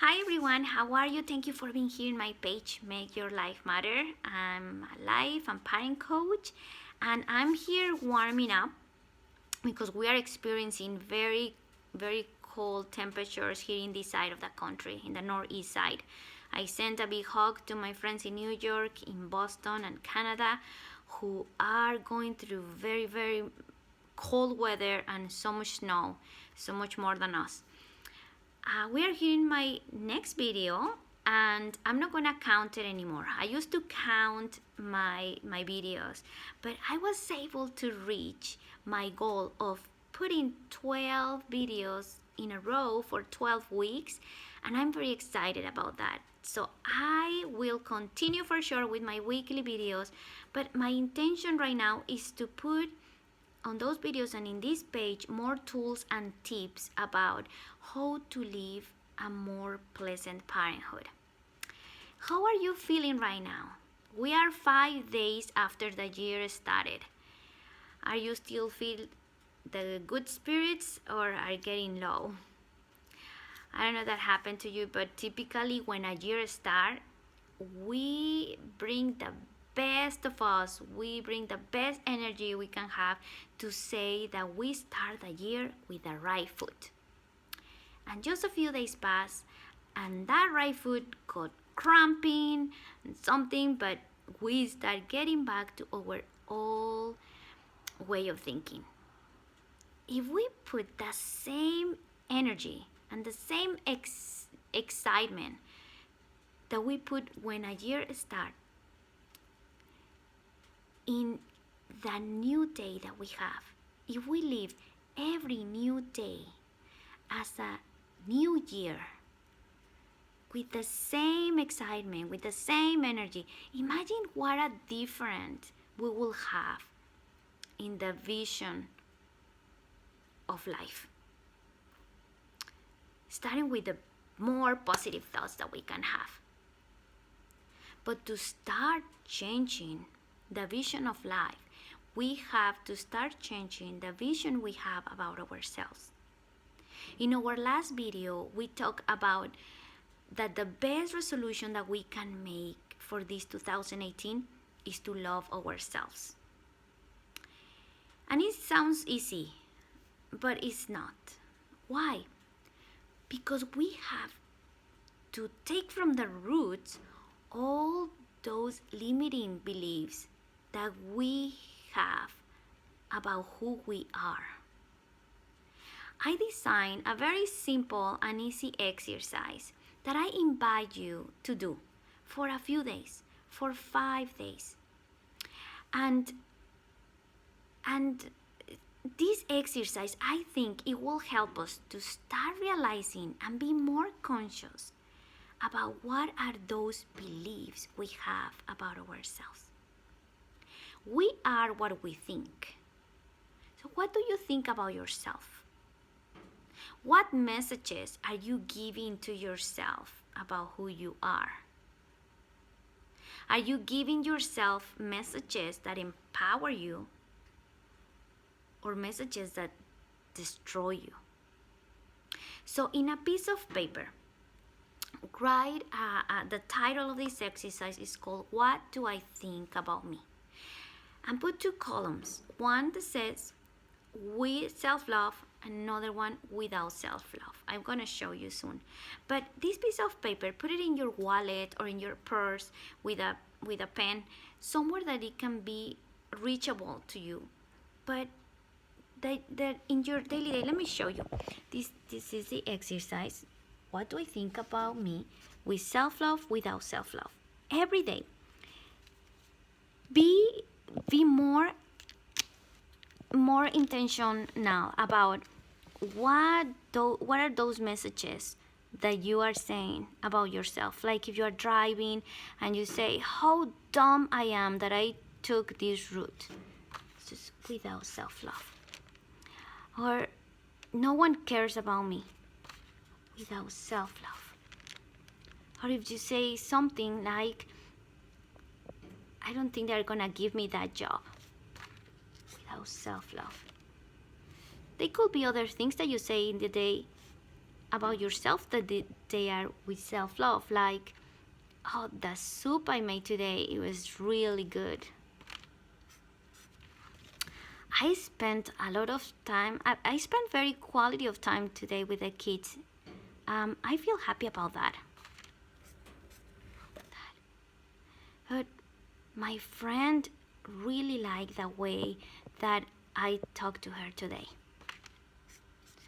Hi everyone, how are you? Thank you for being here in my page, Make Your Life Matter. I'm a life and parent coach, and I'm here warming up because we are experiencing very cold temperatures here in this side of the country, in the northeast side. I sent a big hug to my friends in New York, in Boston, and Canada who are going through very cold weather and so much snow, so much more than us. We are here in my next video, and I'm not gonna count it anymore. I used to count my videos, but I was able to reach my goal of putting 12 videos in a row for 12 weeks, and I'm very excited about that. So I will continue for sure with my weekly videos, but my intention right now is to put on those videos and in this page more tools and tips about how to live a more pleasant parenthood. How are you feeling right now? We are 5 days after the year started. Are you still feel the good spirits or are getting low? I don't know if that happened to you, but typically when a year starts, we bring the best of us, we bring the best energy we can have to say that we start the year with the right foot. And just a few days pass, and that right foot got cramping and something, but we start getting back to our old way of thinking. If we put the same energy and the same excitement that we put when a year starts in the new day that we have, if we live every new day as a new year with the same excitement, with the same energy, imagine what a difference we will have in the vision of life. Starting with the more positive thoughts that we can have. But to start changing the vision of life, we have to start changing the vision we have about ourselves. In our last video, we talked about that the best resolution that we can make for this 2018 is to love ourselves. And it sounds easy, but it's not. Why? Because we have to take from the roots all those limiting beliefs that we have about who we are. I designed a very simple and easy exercise that I invite you to do for a few days, for 5 days. And this exercise, I think it will help us to start realizing and be more conscious about what are those beliefs we have about ourselves. We are what we think. So what do you think about yourself? What messages are you giving to yourself about who you are? Are you giving yourself messages that empower you or messages that destroy you? So in a piece of paper, write the title of this exercise is called What Do I Think About Me? And put 2 columns. One that says with self-love, another one without self-love. I'm gonna show you soon. But this piece of paper, put it in your wallet or in your purse with a pen, somewhere that it can be reachable to you. But that in your daily day, let me show you. This is the exercise. What do I think about me with self-love, without self-love? Every day. Be more intentional about what are those messages that you are saying about yourself. Like if you are driving and you say, how dumb I am that I took this route. It's just without self-love. Or no one cares about me, without self-love. Or if you say something like, I don't think they're gonna give me that job, without self-love. They could be other things that you say in the day about yourself that they are with self-love, like, oh, the soup I made today, it was really good. I spent a lot of time, I spent very quality of time today with the kids. I feel happy about that. But my friend really liked the way that I talked to her today.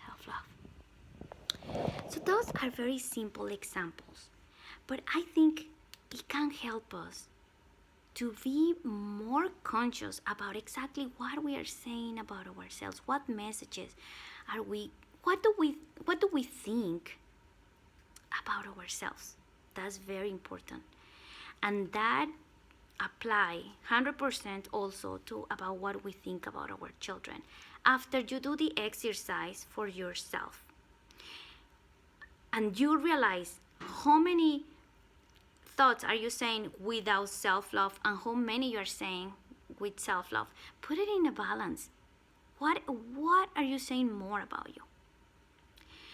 Self-love. So those are very simple examples, but I think it can help us to be more conscious about exactly what we are saying about ourselves, what messages are we, what do we think about ourselves. That's very important. And that apply 100% also to about what we think about our children. After you do the exercise for yourself and you realize how many thoughts are you saying without self-love and how many you are saying with self-love, put it in a balance. What are you saying more about you?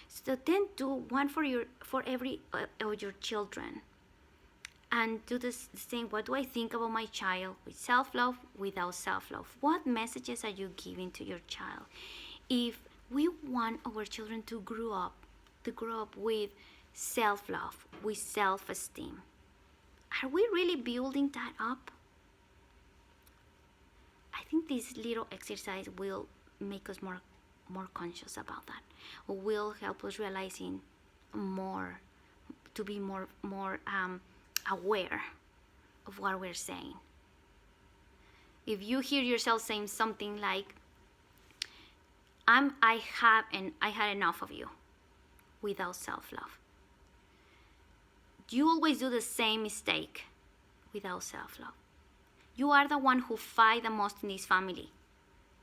So then do one for every of your children, and do the same. What do I think about my child with self-love, without self-love? What messages are you giving to your child? If we want our children to grow up with self-love, with self-esteem, are we really building that up? I think this little exercise will make us more conscious about that, or will help us realizing more, to be more aware of what we're saying. If you hear yourself saying something like, I had enough of you, without self-love. You always do the same mistake, without self-love. You are the one who fight the most in this family,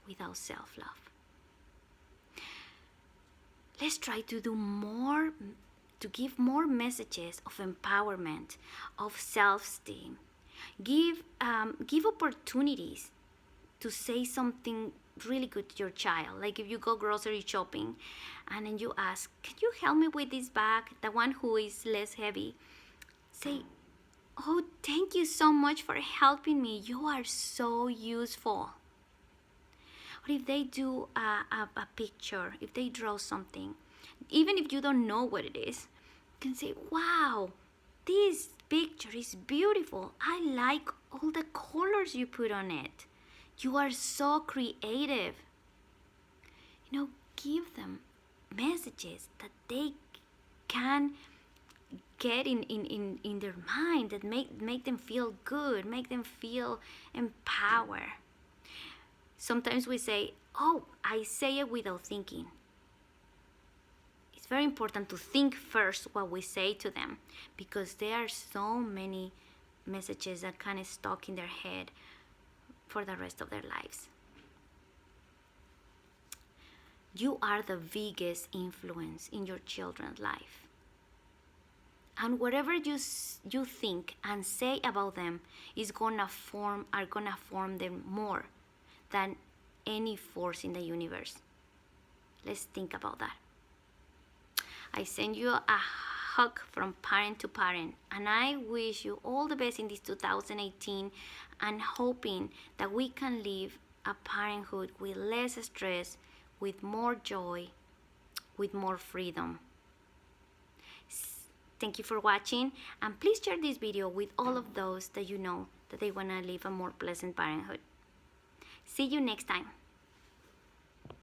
without self-love. Let's try to do more, to give more messages of empowerment, of self-esteem. Give opportunities to say something really good to your child. Like if you go grocery shopping and then you ask, can you help me with this bag, the one who is less heavy? Say, oh, thank you so much for helping me. You are so useful. Or if they do a picture, if they draw something, even if you don't know what it is, you can say, wow, this picture is beautiful. I like all the colors you put on it. You are so creative. You know, give them messages that they can get in their mind, that make them feel good, make them feel empowered. Sometimes we say, oh, I say it without thinking. It's very important to think first what we say to them, because there are so many messages that kind of stuck in their head for the rest of their lives. You are the biggest influence in your children's life. And whatever you think and say about them are gonna form them more than any force in the universe. Let's think about that. I send you a hug from parent to parent, and I wish you all the best in this 2018, and hoping that we can live a parenthood with less stress, with more joy, with more freedom. Thank you for watching, and please share this video with all of those that you know that they want to live a more pleasant parenthood. See you next time.